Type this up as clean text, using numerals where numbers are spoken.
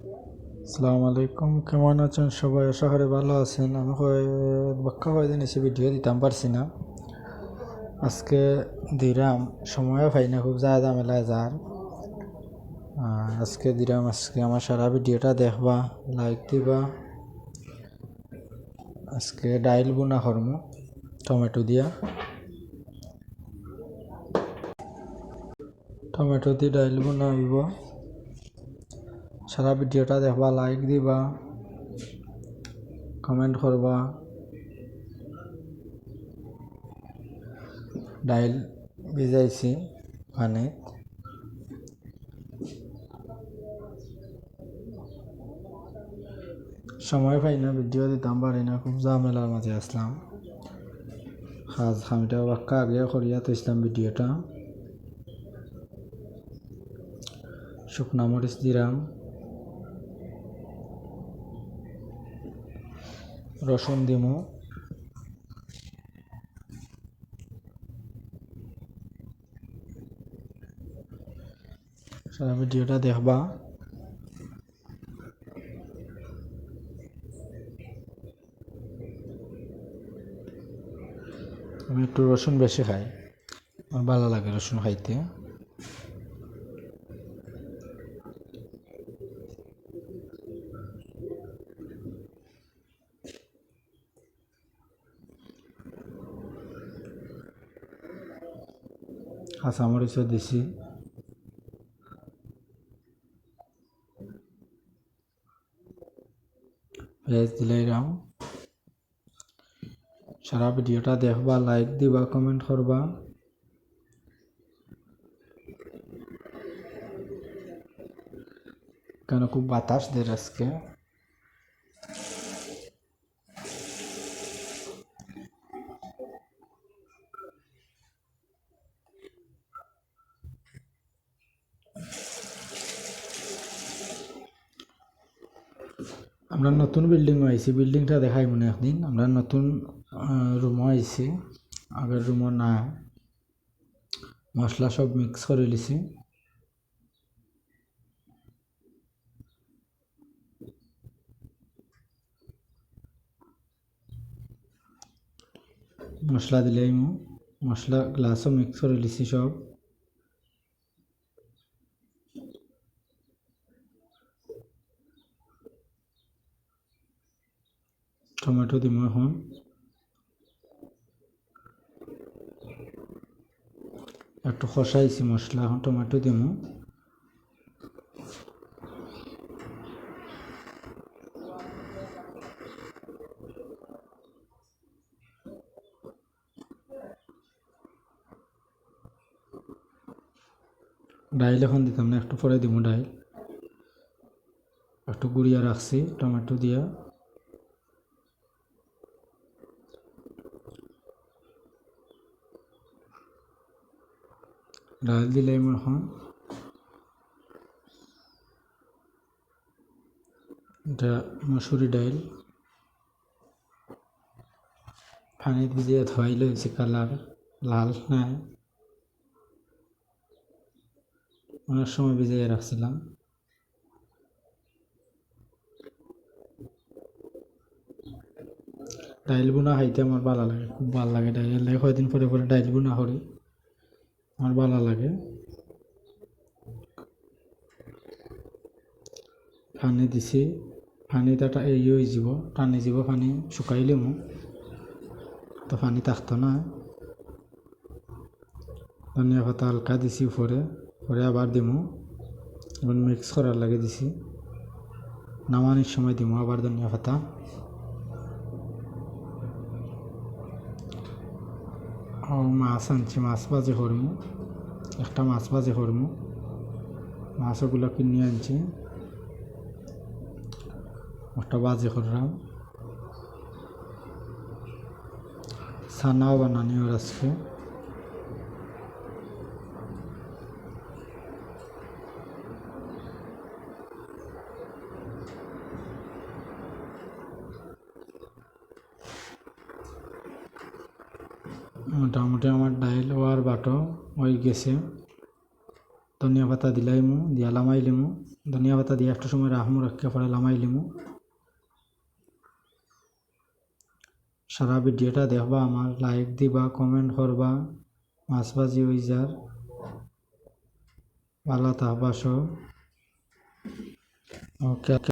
আসসালামু আলাইকুম, কেমন আছেন সবাই? আশা করি ভালো আছেন। আমি বাক্কা কয়দিন এসে ভিডিও দিতাম পারছি না। আজকে দিলাম, সময়ও পাই না, খুব যা ঝামেলায় যার। আজকে দিলাম, আজকে আমার সারা ভিডিওটা দেখবা, লাইক দিবা। আজকে ডাইল বোনা করম টমেটো দিয়ে ডাইল বোনা হইব। সারা ভিডিওটা দেখবা, লাইক দিবা, কমেন্ট করবা। ডাইল ভিজাইছি পানি, সময় পাই না, ভিডিও দিতাম পারি না, খুব ঝামেলার মাঝে আসলাম। খামিটা বাক্কা আগে করিয়া তুইছিলাম ভিডিওটা। শুকনা মরিচ দিলাম, রসুন দিমু, সারা ভিডিওটা দেখবা। আমি একটু রসুন বেশি খাই, আমার ভালো লাগে রসুন খাইতে। কাঁচামরিচও দিছি, পেঁয়াজ দিলাম। সারা ভিডিওটা দেখবা, লাইক দিবা, কমেন্ট করবা। কেন খুব বাতাস দের আজকে। আমরা নতুন বিল্ডিংও আইছি, বিল্ডিংটা দেখাই মনে একদিন। আমরা নতুন রুমও আইছি, আগের রুমও না। মশলা সব মিক্স করে লিছি। মশলা দিলেই মশলা গ্লাসও মিক্স করে লিছি সব। টমেটো দিব এখন, একটু কষাইছি মশলা, এখন টমেটো দিব। ডাইল এখন দিতাম না, একটু পরে দিব ডাইল। একটু গুঁড়িয়া রাখছি টমেটো দিয়া। ডাইল দিলাম এখন। এটা মসুরি ডাইল, পানি ভিজিয়ে ধোয়াই লইছি, কালার লাল নাই, অনেক সময় ভিজিয়ে রাখছিলাম। ডাইল বোনা খাইতে আমার ভালো লাগে, খুব ভালো লাগে। ডাইল কয়দিন পরে পরে ডাইল বোনা করি, আমার ভালো লাগে। পানি দিছি, পানিটা এই হয়ে যাব, টানি যাব, পানি শুকাইলে তো পানি থাকতো না। ধনিয়া পাতা হালকা দিছি উপরে, পরে আবার দিমু, এখন মিক্স করার লাগে দিছি। নামানোর সময় দিমু আবার ধনিয়া পাতা। ও মাছ আনছি, মাছ ভাজি করমু, একটা মাছ ভাজি করমু। মাছগুলো কিনে আনছি, একটা ভাজি করলাম। ছানাও বানানি ওর আজকে। মোটামুটি আমার ডাইল ওয়ার বাটো হয়ে গেছে। ধনিয়া পাতা দিলাইমু, দিয়া লামাইলিমু। ধনিয়া পাতা দিয়ে একটু সময় রাখমু, রাখতে পরে লামাই লিমু। সারা ভিডিওটা দেখবা, আমার লাইক দিবা, কমেন্ট করবা, মাছ ভাজি হয়ে যার ভালো থাকবা সব। ওকে।